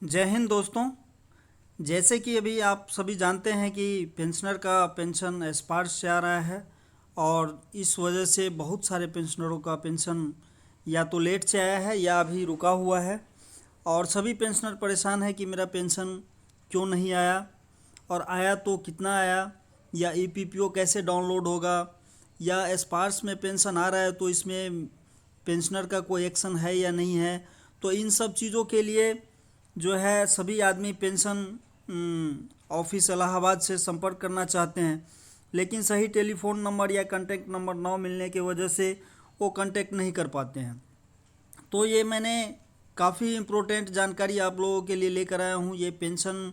जय हिंद दोस्तों। जैसे कि अभी आप सभी जानते हैं कि पेंशनर का पेंशन एस्पार्स से आ रहा है और इस वजह से बहुत सारे पेंशनरों का पेंशन या तो लेट से आया है या अभी रुका हुआ है और सभी पेंशनर परेशान है कि मेरा पेंशन क्यों नहीं आया और आया तो कितना आया, या ईपीपीओ कैसे डाउनलोड होगा, या एस्पार्स में पेंशन आ रहा है तो इसमें पेंशनर का कोई एक्शन है या नहीं है। तो इन सब चीज़ों के लिए जो है सभी आदमी पेंशन ऑफिस इलाहाबाद से संपर्क करना चाहते हैं, लेकिन सही टेलीफोन नंबर या कांटेक्ट नंबर न मिलने की वजह से वो कांटेक्ट नहीं कर पाते हैं। तो ये मैंने काफ़ी इम्पोर्टेंट जानकारी आप लोगों के लिए लेकर आया हूँ। ये पेंशन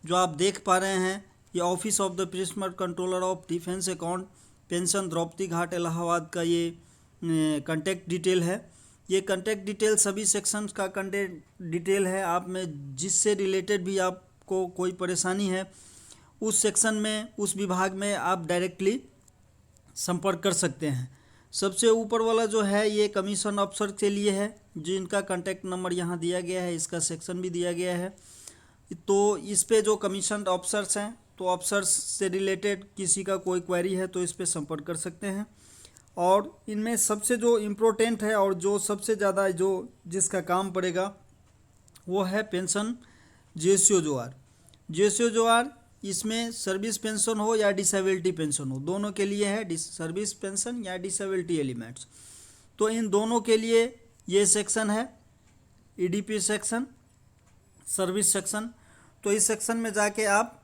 जो आप देख पा रहे हैं, ये office of the principal controller of defence account pension Draupadi Ghat Allahabad का ये कांटेक्ट डिटेल है। ये कांटेक्ट डिटेल सभी सेक्शंस का कांटेक्ट डिटेल है। आप में जिससे रिलेटेड भी आपको कोई परेशानी है उस सेक्शन में, उस विभाग में आप डायरेक्टली संपर्क कर सकते हैं। सबसे ऊपर वाला जो है ये कमीशन अफसर के लिए है, जिनका कांटेक्ट नंबर यहाँ दिया गया है, इसका सेक्शन भी दिया गया है। तो इस पे जो कमीशन ऑफिसर्स हैं, तो ऑफिसर्स से रिलेटेड किसी का कोई क्वेरी है तो इस पे संपर्क कर सकते हैं। और इनमें सबसे जो इम्पोर्टेंट है और जो सबसे ज़्यादा जो जिसका काम पड़ेगा वो है पेंशन जेएसओ जोआर। जेएसओ जोआर इसमें सर्विस पेंशन हो या डिसेबिलिटी पेंशन हो, दोनों के लिए है, सर्विस पेंशन या डिसेबिलिटी एलिमेंट्स। तो इन दोनों के लिए ये सेक्शन है, ईडीपी सेक्शन, सर्विस सेक्शन। तो इस सेक्शन में जाके आप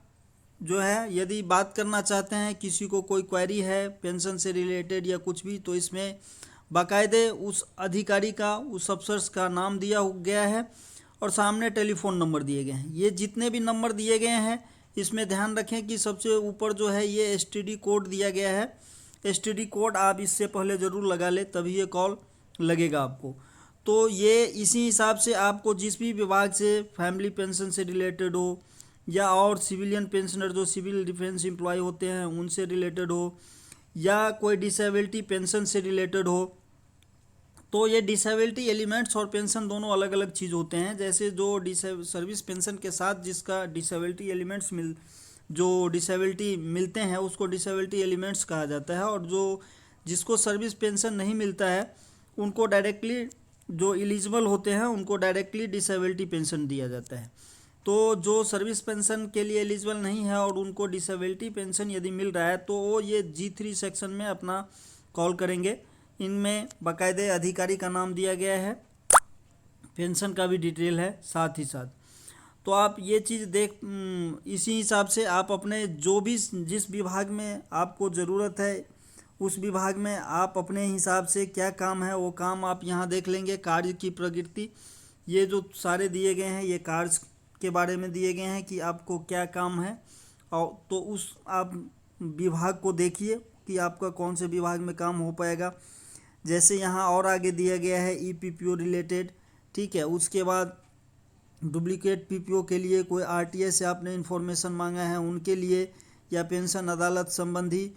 जो है यदि बात करना चाहते हैं, किसी को कोई क्वेरी है पेंशन से रिलेटेड या कुछ भी, तो इसमें बाकायदे उस अधिकारी का, उस अफसर्स का नाम दिया गया है और सामने टेलीफोन नंबर दिए गए हैं। ये जितने भी नंबर दिए गए हैं इसमें ध्यान रखें कि सबसे ऊपर जो है ये एसटीडी कोड दिया गया है। एसटीडी कोड आप इससे पहले ज़रूर लगा ले, तभी ये कॉल लगेगा आपको। तो ये इसी हिसाब से आपको जिस भी विभाग से फैमिली पेंशन से रिलेटेड हो या और सिविलियन पेंशनर जो सिविल डिफेंस एम्प्लॉय होते हैं उनसे रिलेटेड हो, या कोई डिसेबिलिटी पेंशन से रिलेटेड हो, तो ये डिसेबिलिटी एलिमेंट्स और पेंशन दोनों अलग अलग चीज़ होते हैं। जैसे जो सर्विस पेंशन के साथ जिसका डिसेबिलिटी एलिमेंट्स जो डिसेबिलिटी मिलते हैं उसको डिसेबिलिटी एलिमेंट्स कहा जाता है, और जो जिसको सर्विस पेंशन नहीं मिलता है उनको डायरेक्टली, जो एलिजिबल होते हैं उनको डायरेक्टली डिसेबिलिटी पेंशन दिया जाता है। तो जो सर्विस पेंशन के लिए एलिजिबल नहीं है और उनको डिसेबिलिटी पेंशन यदि मिल रहा है तो वो ये G3 सेक्शन में अपना कॉल करेंगे। इनमें बाकायदे अधिकारी का नाम दिया गया है, पेंशन का भी डिटेल है साथ ही साथ। तो आप ये चीज़ इसी हिसाब से आप अपने जो भी जिस विभाग में आपको ज़रूरत है उस विभाग में आप अपने हिसाब से क्या काम है वो काम आप यहाँ देख लेंगे। कार्य की प्रकृति, ये जो सारे दिए गए हैं ये कार्य के बारे में दिए गए हैं कि आपको क्या काम है, और तो उस आप विभाग को देखिए कि आपका कौन से विभाग में काम हो पाएगा। जैसे यहाँ और आगे दिया गया है ईपीपीओ रिलेटेड, ठीक है। उसके बाद डुप्लीकेट पीपीओ के लिए कोई आरटीए से आपने इन्फॉर्मेशन मांगा है उनके लिए, या पेंशन अदालत संबंधी,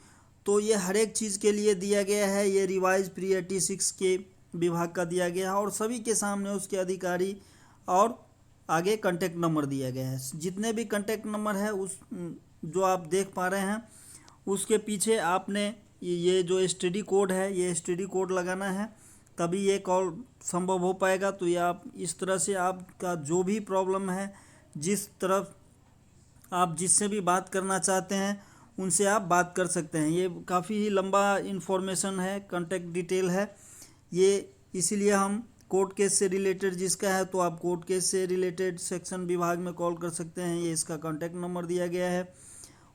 तो ये हर एक चीज़ के लिए दिया गया है। ये रिवाइज प्री 86 के विभाग का दिया गया है और सभी के सामने उसके अधिकारी और आगे कांटेक्ट नंबर दिया गया है। जितने भी कांटेक्ट नंबर है उस जो आप देख पा रहे हैं उसके पीछे आपने ये जो एसटीडी कोड है ये एसटीडी कोड लगाना है, तभी ये कॉल संभव हो पाएगा। तो ये आप इस तरह से आपका जो भी प्रॉब्लम है, जिस तरफ आप जिससे भी बात करना चाहते हैं उनसे आप बात कर सकते हैं। ये काफ़ी ही लंबा इन्फॉर्मेशन है, कांटेक्ट डिटेल है ये, इसीलिए हम कोर्ट केस से रिलेटेड जिसका है तो आप कोर्ट केस से रिलेटेड सेक्शन विभाग में कॉल कर सकते हैं, ये इसका कांटेक्ट नंबर दिया गया है।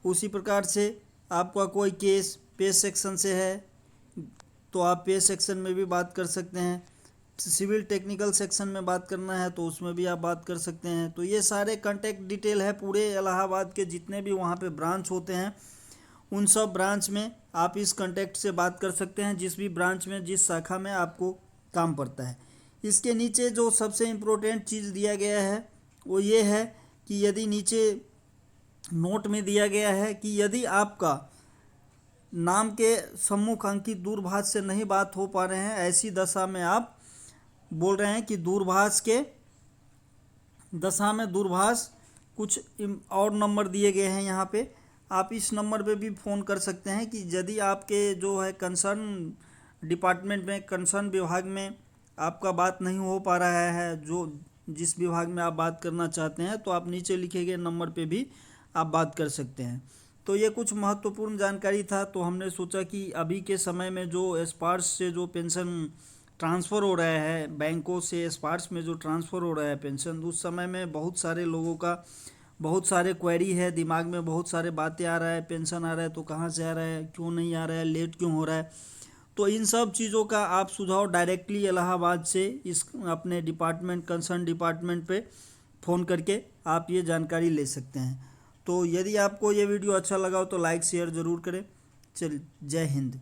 उसी प्रकार से आपका कोई केस पे सेक्शन से है तो आप पे सेक्शन में भी बात कर सकते हैं। सिविल टेक्निकल सेक्शन में बात करना है तो उसमें भी आप बात कर सकते हैं। तो ये सारे कांटेक्ट डिटेल है पूरे इलाहाबाद के जितने भी वहाँ पे ब्रांच होते हैं उन सब ब्रांच में आप इस कांटेक्ट से बात कर सकते हैं, जिस भी ब्रांच में जिस शाखा में आपको काम पड़ता है। इसके नीचे जो सबसे इम्पोर्टेंट चीज़ दिया गया है वो ये है कि यदि नीचे नोट में दिया गया है कि यदि आपका नाम के सम्मुख अंकित दूरभाष से नहीं बात हो पा रहे हैं, ऐसी दशा में आप बोल रहे हैं कि दूरभाष के दशा में दूरभाष, कुछ और नंबर दिए गए हैं यहाँ पे। आप इस नंबर पे भी फ़ोन कर सकते हैं कि यदि आपके जो है कंसर्न डिपार्टमेंट में, कंसर्न विभाग में आपका बात नहीं हो पा रहा है, जो जिस विभाग में आप बात करना चाहते हैं, तो आप नीचे लिखे गए नंबर पे भी आप बात कर सकते हैं। तो ये कुछ महत्वपूर्ण जानकारी था। तो हमने सोचा कि अभी के समय में जो स्पार्स से जो पेंशन ट्रांसफ़र हो रहा है, बैंकों से स्पार्स में जो ट्रांसफ़र हो रहा है पेंशन, उस समय में बहुत सारे लोगों का बहुत सारे क्वेरी है, दिमाग में बहुत सारे बातें आ रहा है, पेंशन आ रहा है तो कहाँ से आ रहा है, क्यों नहीं आ रहा है, लेट क्यों हो रहा है। तो इन सब चीज़ों का आप सुझाव डायरेक्टली इलाहाबाद से इस अपने डिपार्टमेंट, कंसर्न डिपार्टमेंट पे फ़ोन करके आप ये जानकारी ले सकते हैं। तो यदि आपको ये वीडियो अच्छा लगा हो तो लाइक शेयर ज़रूर करें। चल, जय हिंद।